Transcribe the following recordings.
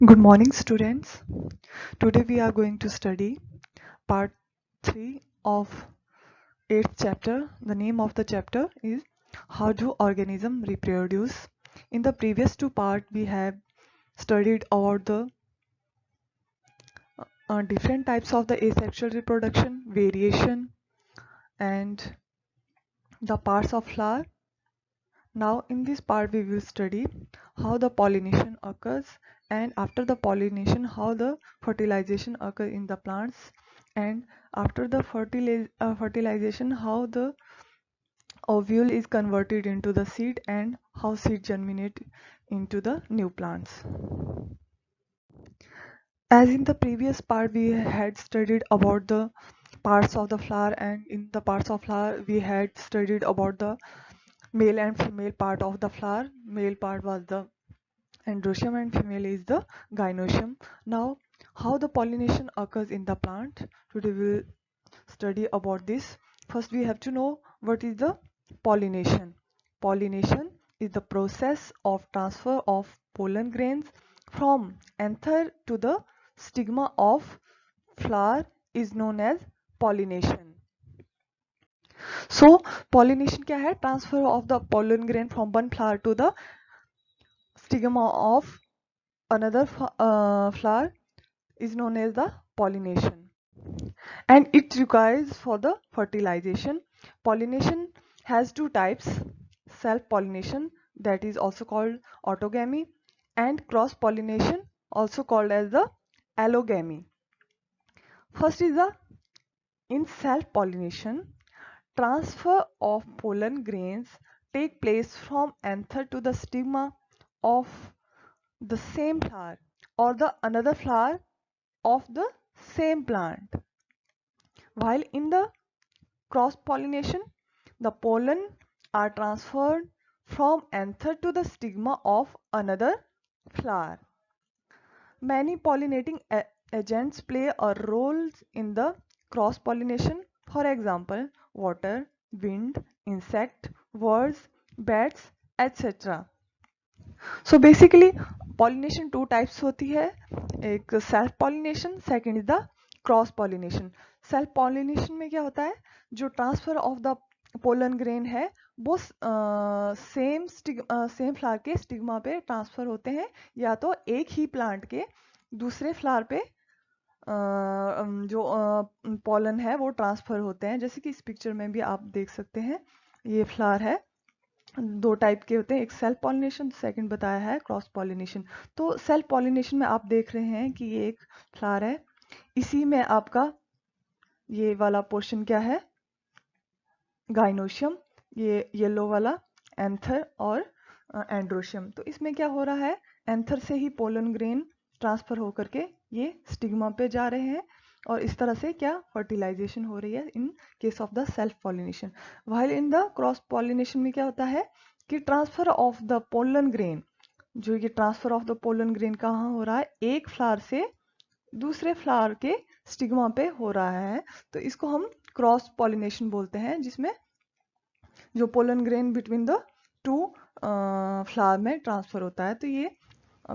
Good morning, students. Today we are going to study part 3 of 8th chapter. The name of the chapter is How do organisms reproduce? In the previous two parts, we have studied about the different types of the asexual reproduction, variation, and the parts of flower. Now in this part we will study how the pollination occurs, and after the pollination how the fertilization occurs in the plants, and after the fertilization how the ovule is converted into the seed and how seed germinate into the new plants. As in the previous part we had studied about the parts of the flower, and in the parts of flower we had studied about the male and female part of the flower. Male part was the androecium and female is the gynoecium. Now, how the pollination occurs in the plant. Today we will study about this. First, we have to know what is the pollination. Pollination is the process of transfer of pollen grains from anther to the stigma of flower is known as pollination. So pollination क्या है? Transfer of the pollen grain from one flower to the stigma of another flower is known as the pollination, and it requires for the fertilization. Pollination has two types: self pollination, that is also called autogamy, and cross pollination, also called as the allogamy. First is the in self pollination, transfer of pollen grains take place from anther to the stigma of the same flower or the another flower of the same plant. While in the cross pollination, the pollen are transferred from anther to the stigma of another flower. Many pollinating agents play a role in the cross pollination. For example, water, wind, insect, birds, bats, etc. So basically pollination two types होती है, एक self pollination, second is the cross pollination. Self pollination में क्या होता है, जो transfer of the pollen grain है वो सेम फ्लावर के स्टिग्मा पे ट्रांसफर होते हैं, या तो एक ही प्लांट के दूसरे फ्लावर पे जो पोलन है वो ट्रांसफर होते हैं. जैसे कि इस पिक्चर में भी आप देख सकते हैं, ये फ्लावर है, दो टाइप के होते हैं, एक सेल्फ पॉलिनेशन, सेकंड बताया है क्रॉस पॉलिनेशन. तो सेल्फ पॉलिनेशन में आप देख रहे हैं कि ये एक फ्लावर है, इसी में आपका ये वाला पोर्शन क्या है, गाइनोशियम, ये येलो वाला एंथर और एंड्रोशियम. तो इसमें क्या हो रहा है, एंथर से ही पोलन ग्रेन ट्रांसफर होकर के ये स्टिग्मा पे जा रहे हैं, और इस तरह से क्या फर्टिलाइजेशन हो रही है in case of the self pollination. While in the cross pollination में क्या होता है कि transfer of the pollen grain, जो ये transfer of the pollen grain कहाँ हो रहा है, एक फ्लावर से दूसरे फ्लावर के स्टिग्मा पे हो रहा है. तो इसको हम क्रॉस पॉलिनेशन बोलते हैं, जिसमें जो pollen grain between the two flower में ट्रांसफर होता है. तो ये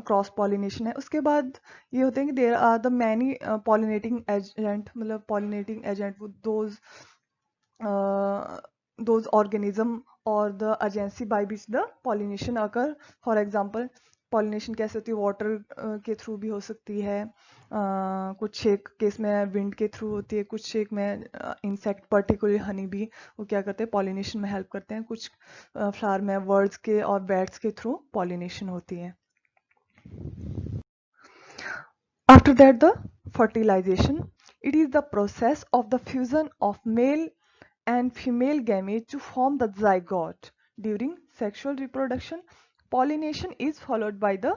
क्रॉस पॉलिनेशन है. उसके बाद ये होते हैं कि there are the many pollinating agent, मतलब pollinating agent those organism or the agency by which the pollination occur. For example, pollination कैसे होती है, वाटर के थ्रू भी हो सकती है, कुछ एक केस में विंड के थ्रू होती है, कुछ एक में इंसेक्ट पर्टिकुलर हनी बी वो क्या करते हैं, पॉलिनेशन में हेल्प करते हैं, कुछ फ्लावर में बर्ड्स के और बैट्स के थ्रू पॉलिनेशन होती है. After that, the fertilization. It is the process of the fusion of male and female gametes to form the zygote. During sexual reproduction, pollination is followed by the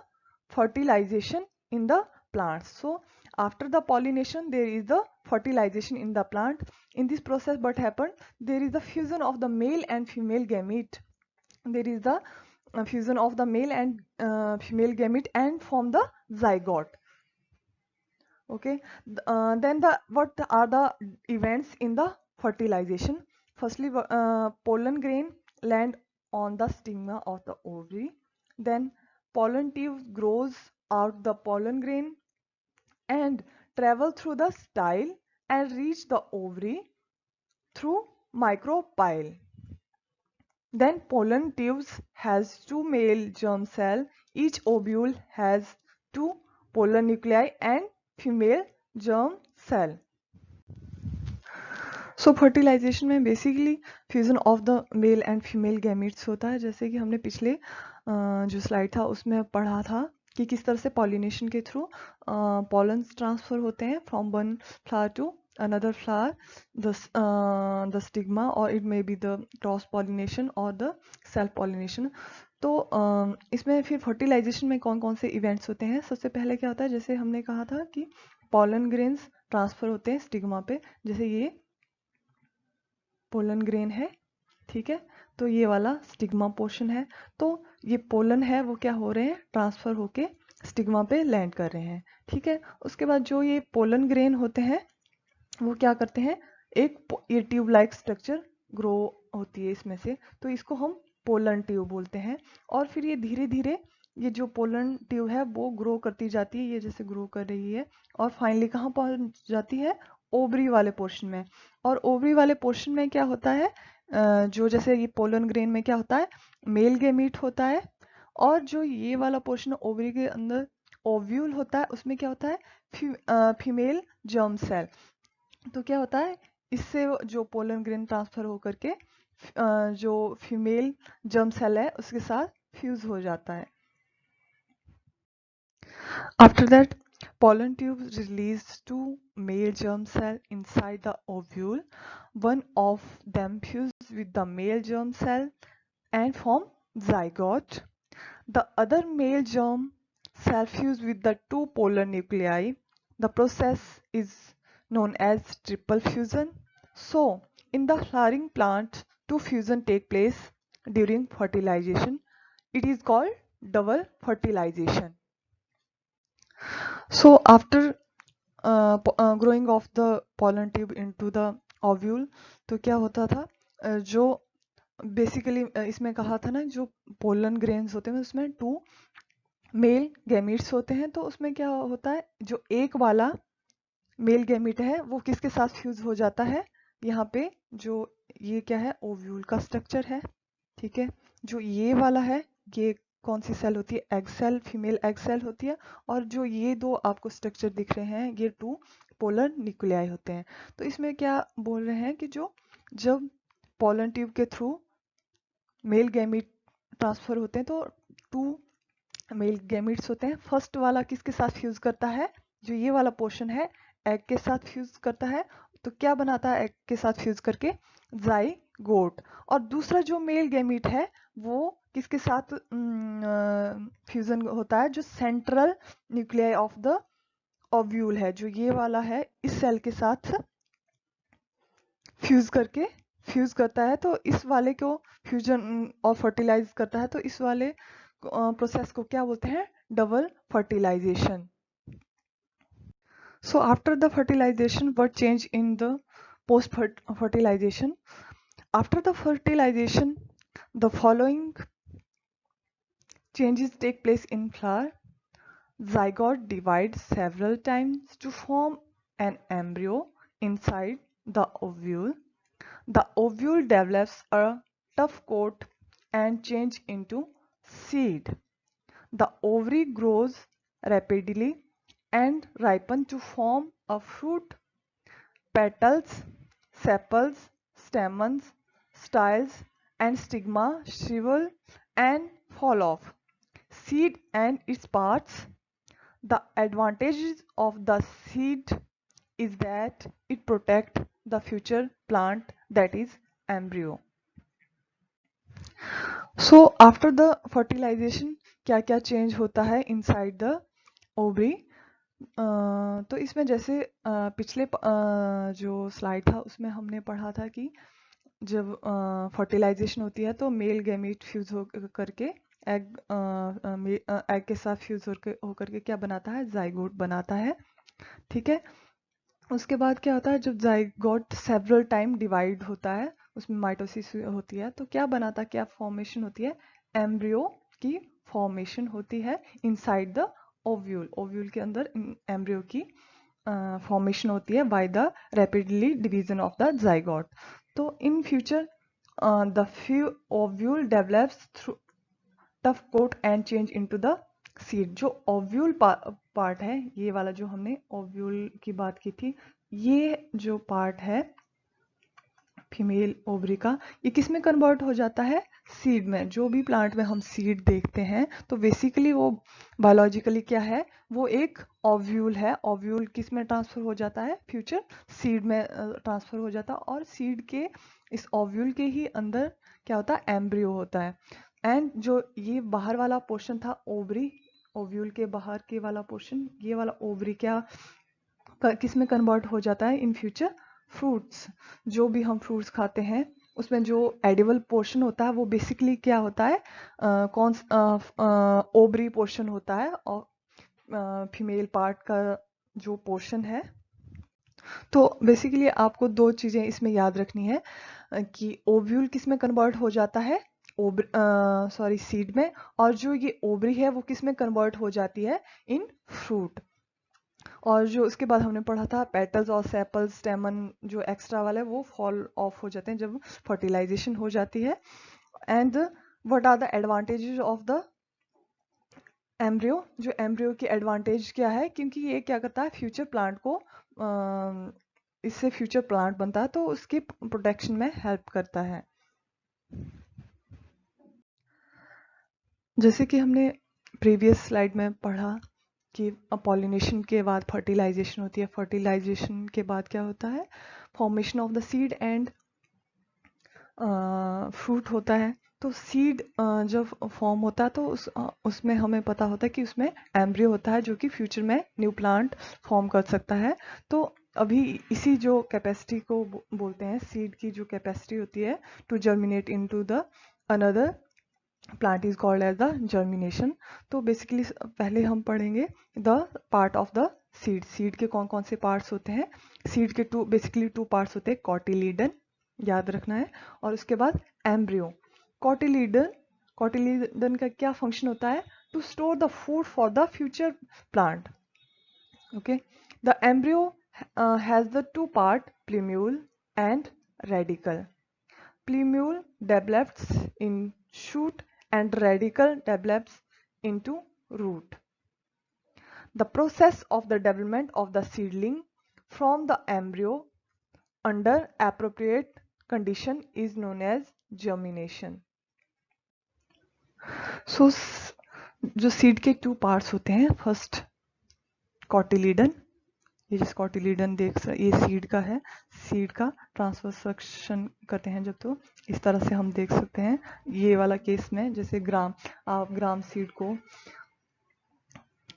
fertilization in the plants. So, after the pollination, there is the fertilization in the plant. In this process, what happened? There is the fusion of the male and female gamete. There is the fusion of the male and female gamete and form the zygote. Okay, then what are the events in the fertilization? Firstly, pollen grain land on the stigma of the ovary. Then pollen tube grows out the pollen grain and travel through the style and reach the ovary through micropyle. Then pollen tubes has two male germ cell. Each ovule has two pollen nuclei and female germ cell. So fertilization में basically fusion of the male and female gametes होता है, जैसे कि हमने पिछले जो slide था उसमें पढ़ा था कि किस तरह से पॉलिनेशन के थ्रू पॉलन्स ट्रांसफर होते हैं from one flower to another flower, the stigma, or it may be the cross pollination or the self pollination. तो इसमें फिर फर्टिलाइजेशन में कौन कौन से इवेंट्स होते हैं? सबसे पहले क्या होता है, जैसे हमने कहा था कि पॉलन ग्रेन्स ट्रांसफर होते हैं स्टिग्मा पे, जैसे ये पोलन ग्रेन है, ठीक है, तो ये वाला स्टिग्मा पोर्शन है, तो ये पोलन है वो क्या हो रहे हैं, ट्रांसफर होके स्टिग्मा पे लैंड कर रहे हैं, ठीक है। उसके बाद जो ये पोलन ग्रेन होते हैं वो क्या करते हैं, एक ये ट्यूब लाइक स्ट्रक्चर ग्रो होती है इसमें से, तो इसको हम पोलन ट्यूब बोलते हैं। और फिर ये धीरे धीरे ये जो पोलन ट्यूब है वो ग्रो करती जाती है, ये जैसे ग्रो कर रही है, और फाइनली कहाँ पहुंच जाती है, ओवरी वाले पोर्शन में। और ओवरी वाले पोर्शन में क्या होता है, जो जैसे ये पोलन ग्रेन में क्या होता है, मेल गेमीट होता है, और जो ये वाला पोर्शन ओवरी के अंदर ओव्यूल होता है उसमें क्या होता है, फीमेल जर्म सेल। तो क्या होता है, इससे जो पोलन ग्रेन ट्रांसफर होकर के जो फीमेल जर्म सेल है उसके साथ फ्यूज हो जाता है। After that pollen tubes release two male germ cell inside the ovule. One of them fuse with the male germ cell and form zygote. The other male germ cell fuse with the two pollen nuclei. The process is known as triple fusion. So, in the flowering plant, two fusion take place during fertilization. It is called double fertilization. So after growing of the pollen tube into the ovule, तो क्या होता था, जो basically इसमें कहा था ना, जो पोलन ग्रेन्स होते हैं उसमें टू मेल गैमीट्स होते हैं, तो उसमें क्या होता है, जो एक वाला मेल गैमीट है वो किसके साथ फ्यूज हो जाता है, यहाँ पे जो ये क्या है, ओव्यूल का स्ट्रक्चर है, ठीक है। जो ये वाला है ये कौन सी सेल होती है, egg cell, female egg cell होती है, और जो ये दो आपको स्ट्रक्चर दिख रहे हैं ये टू पोलर न्यूक्लियाई होते हैं। तो इसमें क्या बोल रहे हैं कि जो जब पोलन ट्यूब के थ्रू मेल गैमीट ट्रांसफर होते हैं तो टू मेल गैमीट्स होते हैं, फर्स्ट वाला किसके साथ फ्यूज करता है, जो ये वाला पोर्शन है एग के साथ फ्यूज करता है, तो क्या बनाता है एग के साथ फ्यूज करके, जाइगोट। और दूसरा जो मेल गैमीट है वो किसके साथ फ्यूजन होता है, जो central nuclei of the ovule है, जो ये वाला है, इस सेल के साथ फ्यूज करता है, तो इस वाले को फ्यूजन और फर्टिलाइज करता है, तो इस वाले प्रोसेस को क्या बोलते हैं, double fertilization. So after the fertilization, what change in the post fertilization? After the fertilization, the following changes take place in flower. Zygote divides several times to form an embryo inside the ovule. The ovule develops a tough coat and change into seed. The ovary grows rapidly and ripen to form a fruit. Petals, sepals, stamens, styles, and stigma shrivel and fall off. Seed and its parts. The advantages of the seed is that it protects the future plant, that is embryo. So after the fertilization क्या क्या change होता है inside the ovary? तो इसमें जैसे पिछले जो slide था उसमें हमने पढ़ा था कि जब फर्टिलाइजेशन होती है तो मेल गैमीट फ्यूज हो करके एग के साथ फ्यूज होकर के क्या बनाता है, जाइगोट बनाता है, ठीक है। उसके बाद क्या होता है, जब जाइगोट सेवरल टाइम डिवाइड होता है, उसमें माइटोसिस होती है, तो क्या बनाता है, क्या फॉर्मेशन होती है, एम्ब्रियो की फॉर्मेशन होती है इनसाइड द ओव्यूल, ओव्यूल के अंदर एम्ब्रियो की फॉर्मेशन होती है by the rapidly division of the zygote. तो in future the few ovule develops through tough coat and change into the seed. जो ओव्यूल पार्ट है, ये वाला जो हमने ओव्यूल की बात की थी, ये जो पार्ट है फीमेल ओवरी का, ये किस में कन्वर्ट हो जाता है? सीड में। जो भी प्लांट में हम सीड देखते हैं तो बेसिकली वो बायोलॉजिकली क्या है? वो एक ओव्यूल है। ओव्यूल किस में ट्रांसफर हो जाता है? फ्यूचर सीड में ट्रांसफर हो जाता है। और सीड के इस ओव्यूल के ही अंदर क्या होता है? एम्ब्रियो होता है। एंड जो ये बाहर वाला पोर्शन था ओवरी, ओव्यूल के बाहर के वाला पोर्शन, ये वाला ओवरी क्या किस में कन्वर्ट हो जाता है इन फ्यूचर? फ्रूट्स। जो भी हम फ्रूट्स खाते हैं उसमें जो एडिबल पोर्शन होता है वो बेसिकली क्या होता है? ओवरी पोर्शन होता है और फीमेल पार्ट का जो पोर्शन है। तो बेसिकली आपको दो चीजें इसमें याद रखनी है कि ओव्यूल किस में कन्वर्ट हो जाता है? सीड में। और जो ये ओवरी है वो किस में कन्वर्ट हो जाती है? In fruit. और जो उसके बाद हमने पढ़ा था पेटल्स और सेपल्स, स्टेमन जो एक्स्ट्रा वाला है वो फॉल ऑफ हो जाते हैं जब फर्टिलाइजेशन हो जाती है। And what are the advantages of the embryo? जो एम्ब्रियो की एडवांटेज क्या है? क्योंकि ये क्या करता है? फ्यूचर प्लांट को इससे फ्यूचर प्लांट बनता है तो उसकी प्रोटेक्शन में हेल्प करता है। जैसे कि हमने प्रीवियस स्लाइड में पढ़ा कि पॉलिनेशन के बाद फर्टिलाइजेशन होती है। फर्टिलाइजेशन के बाद क्या होता है? Formation of the seed and fruit होता है। तो सीड जब फॉर्म होता है तो उसमें हमें पता होता है कि उसमें एम्ब्रियो होता है जो कि फ्यूचर में न्यू प्लांट फॉर्म कर सकता है। तो अभी इसी जो कैपेसिटी को बोलते हैं, सीड की जो कैपेसिटी होती है to germinate into the another plant is called as the germination. तो बेसिकली पहले हम पढ़ेंगे the part of the seed. Seed के कौन कौन से पार्ट्स होते हैं? सीड के बेसिकली टू पार्ट्स होते हैं, कॉटिलीडन, याद रखना है, और उसके बाद एम्ब्रियो। कॉटिलीडन का क्या फंक्शन होता है? To store the food for the future plant. Okay, the embryo has the two part, plumule and radicle. Plumule develops in shoot and radicle develops into root. The process of the development of the seedling from the embryo under appropriate condition is known as germination. So जो seed के two parts होते हैं, first cotyledon, ये जिस cotyledon ये seed का है, seed का ट्रांसफर करते हैं जब, तो इस तरह से हम देख सकते हैं। ये वाला केस में जैसे आप ग्राम सीड को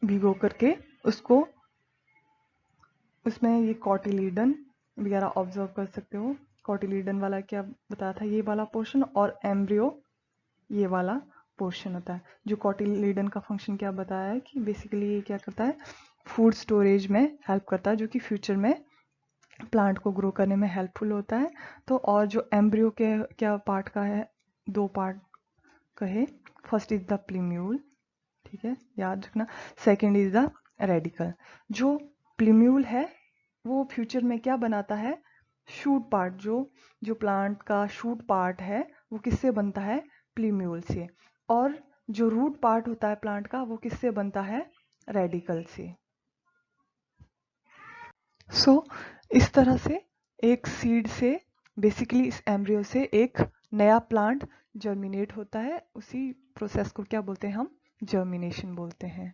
भिगो करके उसको, उसमें ये कॉटिलीडन वगैरह ऑब्जर्व कर सकते हो। कॉटिलीडन वाला क्या बताया था? ये वाला पोर्शन, और एम्ब्रियो ये वाला पोर्शन होता है। जो कॉटिलीडन का फंक्शन क्या बताया है कि बेसिकली ये क्या करता है? फूड स्टोरेज में हेल्प करता है, जो कि फ्यूचर में प्लांट को ग्रो करने में हेल्पफुल होता है। तो और जो एम्ब्रियो के क्या पार्ट का है? दो पार्ट कहे, फर्स्ट इज द प्लीम्यूल, ठीक है, याद रखना। Second is the radical. जो प्लीम्यूल है वो फ्यूचर में क्या बनाता है? Shoot part. जो प्लांट का शूट पार्ट है वो किससे बनता है? प्लीम्यूल से। और जो रूट पार्ट होता है प्लांट का वो किससे बनता है? रेडिकल से। इस तरह से एक सीड से, बेसिकली इस एम्ब्रियो से एक नया प्लांट जर्मिनेट होता है। उसी प्रोसेस को क्या बोलते हैं हम? जर्मिनेशन बोलते हैं।